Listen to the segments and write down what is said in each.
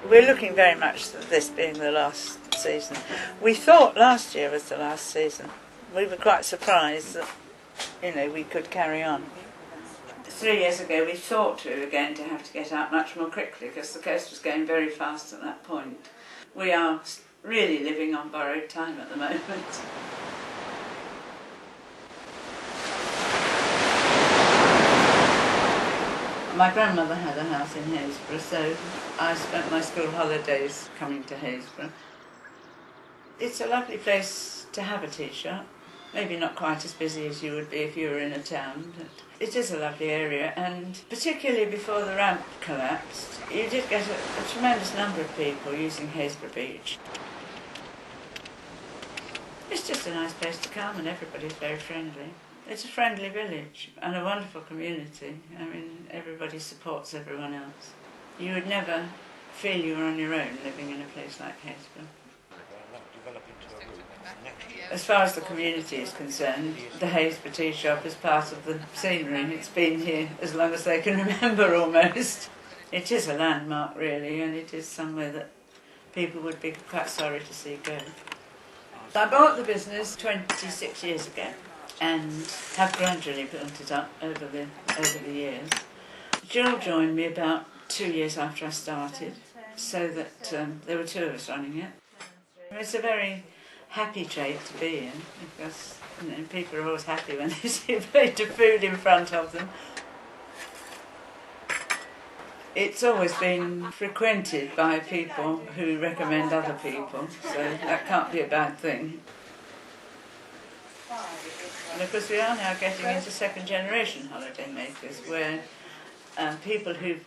We're looking very much at this being the last season. We thought last year was the last season. We were quite surprised that, we could carry on. 3 years ago we thought we were going to have to get out much more quickly because the coast was going very fast at that point. We are really living on borrowed time at the moment. My grandmother had a house in Happisburgh, so I spent my school holidays coming to Happisburgh. It's a lovely place to have a tea shop. Maybe not quite as busy as you would be if you were in a town, but it is a lovely area, and particularly before the ramp collapsed, you did get a tremendous number of people using Happisburgh Beach. It's just a nice place to come, and everybody's very friendly. It's a friendly village and a wonderful community. I mean, everybody supports everyone else. You would never feel you were on your own living in a place like Happisburgh. As far as the community is concerned, the Happisburgh Tea Shop is part of the scenery. It's been here as long as they can remember almost. It is a landmark really, and it is somewhere that people would be quite sorry to see go. I bought the business 26 years ago and have gradually built it up over the years. Jill joined me about 2 years after I started, so that there were two of us running it. It's a very happy trade to be in, because people are always happy when they see a plate of food in front of them. It's always been frequented by people who recommend other people, so that can't be a bad thing. And of course we are now getting into second generation holiday makers, where people who've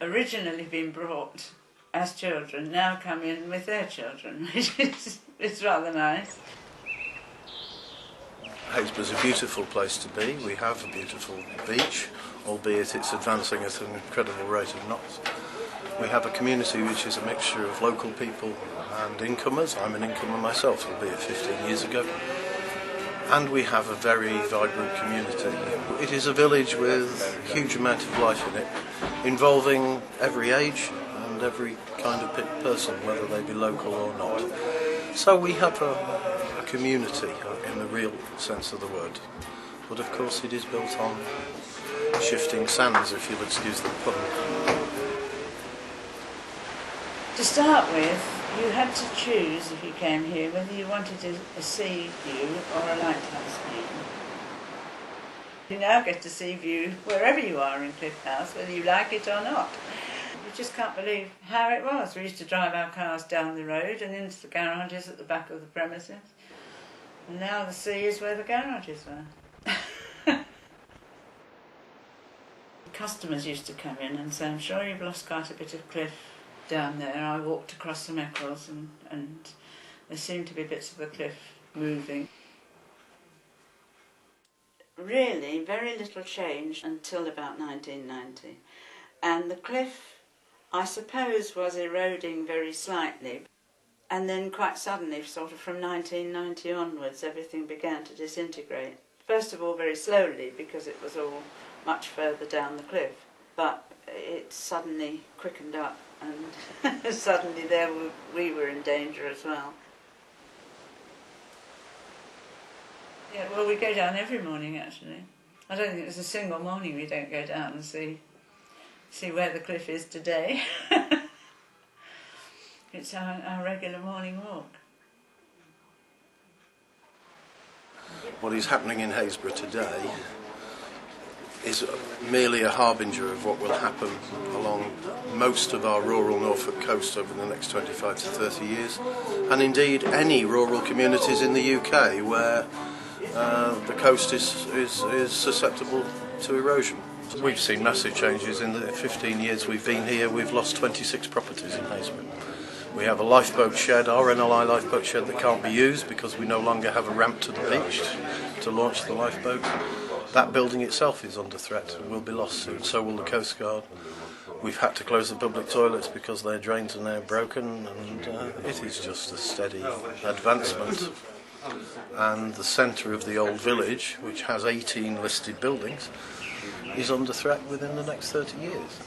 originally been brought as children now come in with their children, which is it's rather nice. Happisburgh's a beautiful place to be. We have a beautiful beach, albeit it's advancing at an incredible rate of knots. We have a community which is a mixture of local people and incomers. I'm an incomer myself, albeit 15 years ago. And we have a very vibrant community. It is a village with a huge amount of life in it, involving every age and every kind of person, whether they be local or not. So we have a community in the real sense of the word. But of course it is built on shifting sands, if you'll excuse the pun. To start with, you had to choose, if you came here, whether you wanted a sea view or a lighthouse view. You now get a sea view wherever you are in Cliff House, whether you like it or not. You just can't believe how it was. We used to drive our cars down the road and into the garages at the back of the premises. And now the sea is where the garages were. Customers used to come in and say, I'm sure you've lost quite a bit of cliff down there. I walked across some eccles and there seemed to be bits of the cliff moving. Really, very little changed until about 1990. And the cliff, I suppose, was eroding very slightly. And then quite suddenly, sort of from 1990 onwards, everything began to disintegrate. First of all, very slowly, because it was all much further down the cliff. But it suddenly quickened up, and suddenly we were in danger as well. Yeah, well, we go down every morning, actually. I don't think there's a single morning we don't go down and see where the cliff is today. It's our regular morning walk. What is happening in Happisburgh today is merely a harbinger of what will happen along most of our rural Norfolk coast over the next 25 to 30 years, and indeed any rural communities in the UK where the coast is susceptible to erosion. We've seen massive changes in the 15 years we've been here. We've lost 26 properties in Happisburgh. We have a lifeboat shed, RNLI lifeboat shed, that can't be used because we no longer have a ramp to the beach to launch the lifeboat. That building itself is under threat and will be lost soon, so will the Coast Guard. We've had to close the public toilets because their drains are now broken, and it is just a steady advancement. And the centre of the old village, which has 18 listed buildings, is under threat within the next 30 years.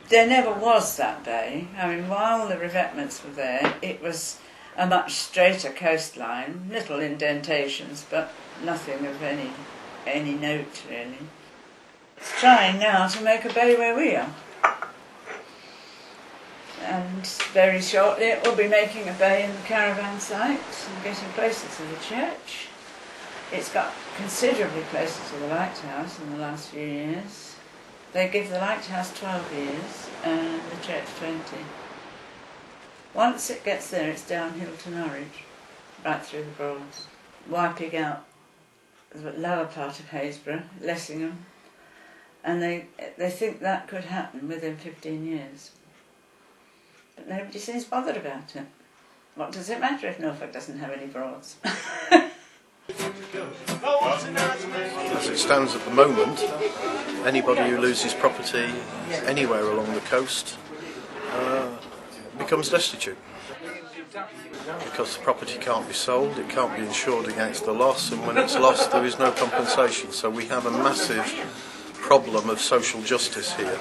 There never was that bay. I mean, while the revetments were there, it was a much straighter coastline, little indentations, but nothing of any note, really. It's trying now to make a bay where we are. And very shortly it will be making a bay in the caravan site and getting closer to the church. It's got considerably closer to the lighthouse in the last few years. They give the lighthouse 12 years and the church 20. Once it gets there, it's downhill to Norwich, right through the Broads, wiping out the lower part of Happisburgh, Lessingham, and they think that could happen within 15 years. But nobody seems bothered about it. What does it matter if Norfolk doesn't have any Broads? As it stands at the moment, anybody who loses property anywhere along the coast becomes destitute. Because the property can't be sold, it can't be insured against the loss, and when it's lost there is no compensation. So we have a massive problem of social justice here,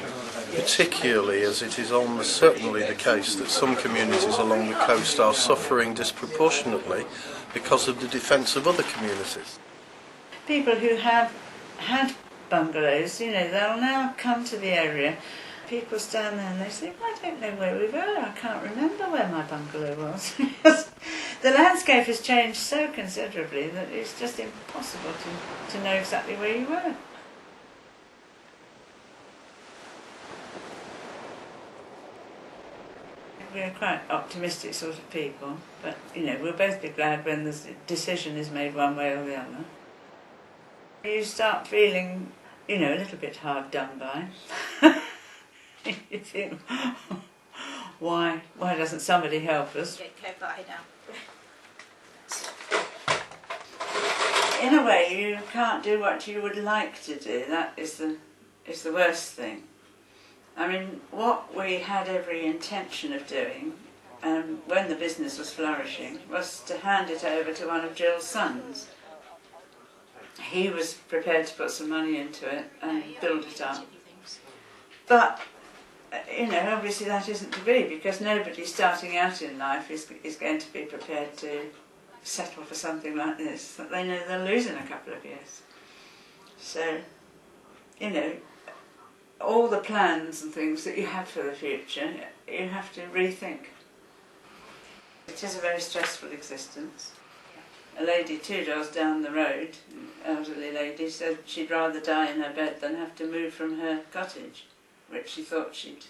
particularly as it is almost certainly the case that some communities along the coast are suffering disproportionately because of the defence of other communities. People who have had bungalows, they'll now come to the area. People stand there and they say, I don't know where we were, I can't remember where my bungalow was. The landscape has changed so considerably that it's just impossible to know exactly where you were. We're quite optimistic sort of people, but we'll both be glad when the decision is made one way or the other. You start feeling, a little bit hard done by. You think, why doesn't somebody help us? In a way, you can't do what you would like to do. That is the worst thing. I mean, what we had every intention of doing, when the business was flourishing, was to hand it over to one of Jill's sons. He was prepared to put some money into it and build it up. But, obviously that isn't to be, because nobody starting out in life is going to be prepared to settle for something like this, that they know they'll lose in a couple of years. So, all the plans and things that you have for the future, you have to rethink. It is a very stressful existence. A lady 2 doors down the road, an elderly lady, said she'd rather die in her bed than have to move from her cottage, which she thought she'd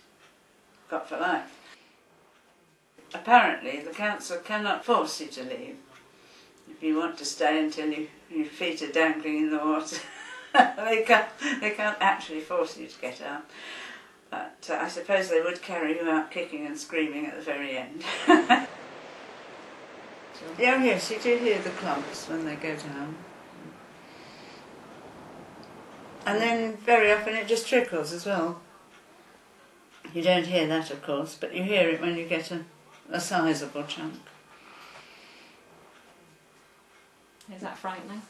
got for life. Apparently the council cannot force you to leave. If you want to stay until your feet are dangling in the water, they can't actually force you to get out. But I suppose they would carry you out kicking and screaming at the very end. Yeah, yes, you do hear the clumps when they go down. And then very often it just trickles as well. You don't hear that, of course, but you hear it when you get a sizeable chunk. Is that frightening?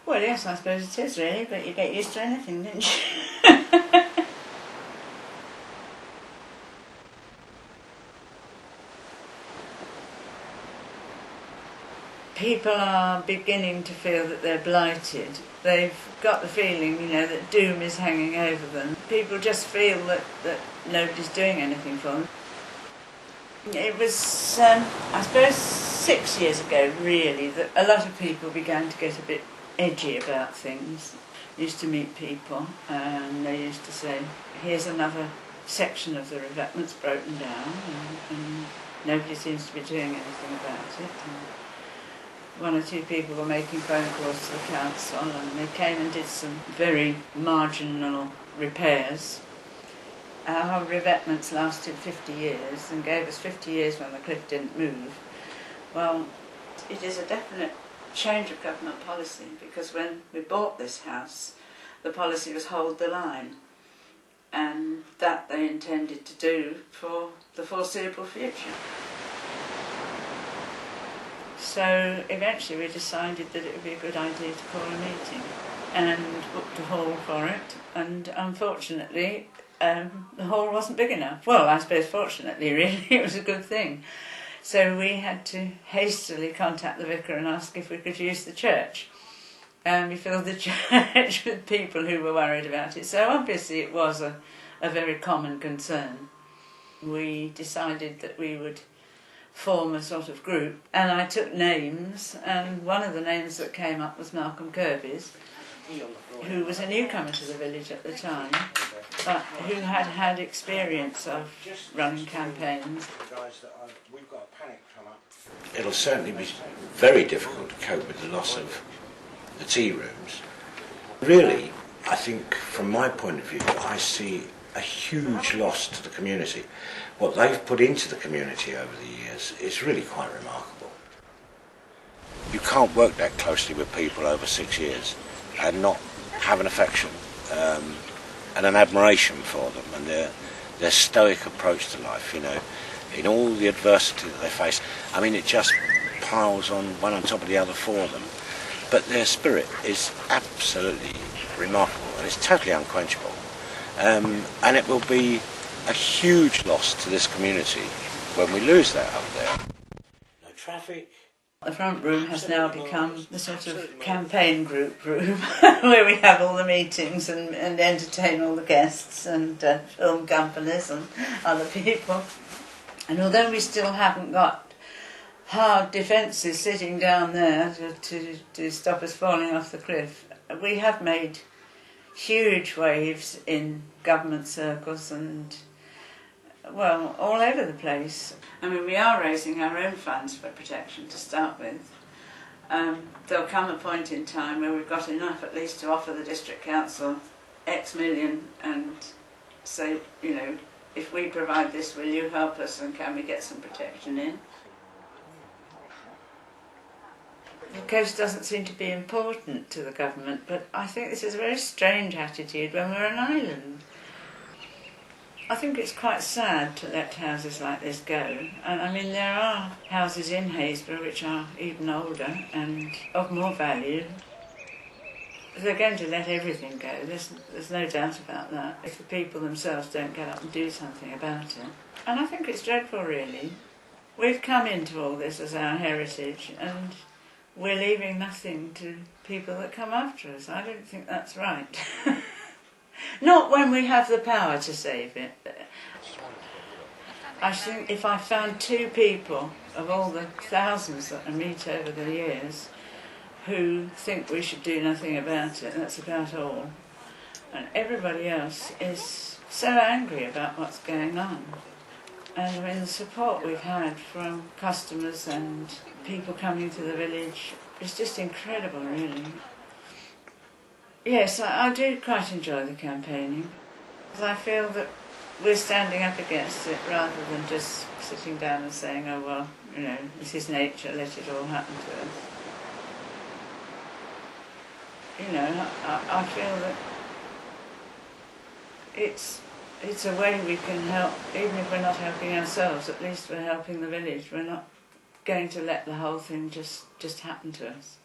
Well, yes, I suppose it is really, but you get used to anything, don't you? People are beginning to feel that they're blighted. They've got the feeling, that doom is hanging over them. People just feel that nobody's doing anything for them. It was, I suppose, 6 years ago, really, that a lot of people began to get a bit edgy about things. Used to meet people and they used to say, here's another section of the revetment's broken down and nobody seems to be doing anything about it. And 1 or 2 people were making phone calls to the council, and they came and did some very marginal repairs. our revetments lasted 50 years and gave us 50 years when the cliff didn't move. Well, it is a definite change of government policy, because when we bought this house, the policy was hold the line, and that they intended to do for the foreseeable future. So eventually we decided that it would be a good idea to call a meeting and booked a hall for it, and unfortunately the hall wasn't big enough. Well, I suppose fortunately really, it was a good thing. So we had to hastily contact the vicar and ask if we could use the church. And we filled the church with people who were worried about it. So obviously it was a very common concern. We decided that we would form a sort of group, and I took names, and one of the names that came up was Malcolm Kirby's, who was a newcomer to the village at the time, but who had had experience of running campaigns. It'll certainly be very difficult to cope with the loss of the tea rooms. Really, I think from my point of view, I see a huge loss to the community. What they've put into the community over the years is really quite remarkable. You can't work that closely with people over 6 years and not have an affection and an admiration for them and their stoic approach to life, you know, in all the adversity that they face. I mean, it just piles on one on top of the other for them. But their spirit is absolutely remarkable, and it's totally unquenchable. And it will be a huge loss to this community when we lose that up there. No traffic. The front room has now become the sort of campaign group room where we have all the meetings and entertain all the guests and film companies and other people. And although we still haven't got hard defences sitting down there to stop us falling off the cliff, we have made huge waves in government circles and, well, all over the place. I mean, we are raising our own funds for protection to start with. There'll come a point in time where we've got enough at least to offer the district council X million and say, you know, if we provide this, will you help us, and can we get some protection in? The coast doesn't seem to be important to the government, but I think this is a very strange attitude when we're an island. I think it's quite sad to let houses like this go. And I mean, there are houses in Happisburgh which are even older and of more value. They're going to let everything go, there's no doubt about that, if the people themselves don't get up and do something about it. And I think it's dreadful, really. We've come into all this as our heritage, and we're leaving nothing to people that come after us. I don't think that's right. Not when we have the power to save it. I think if I found 2 people of all the thousands that I meet over the years who think we should do nothing about it, that's about all. And everybody else is so angry about what's going on. And I mean, the support we've had from customers and people coming to the village is just incredible, really. Yes, I do quite enjoy the campaigning, because I feel that we're standing up against it rather than just sitting down and saying, oh well, you know, this is nature, let it all happen to us. You know, I feel that it's a way we can help, even if we're not helping ourselves, at least we're helping the village. We're not going to let the whole thing just happen to us.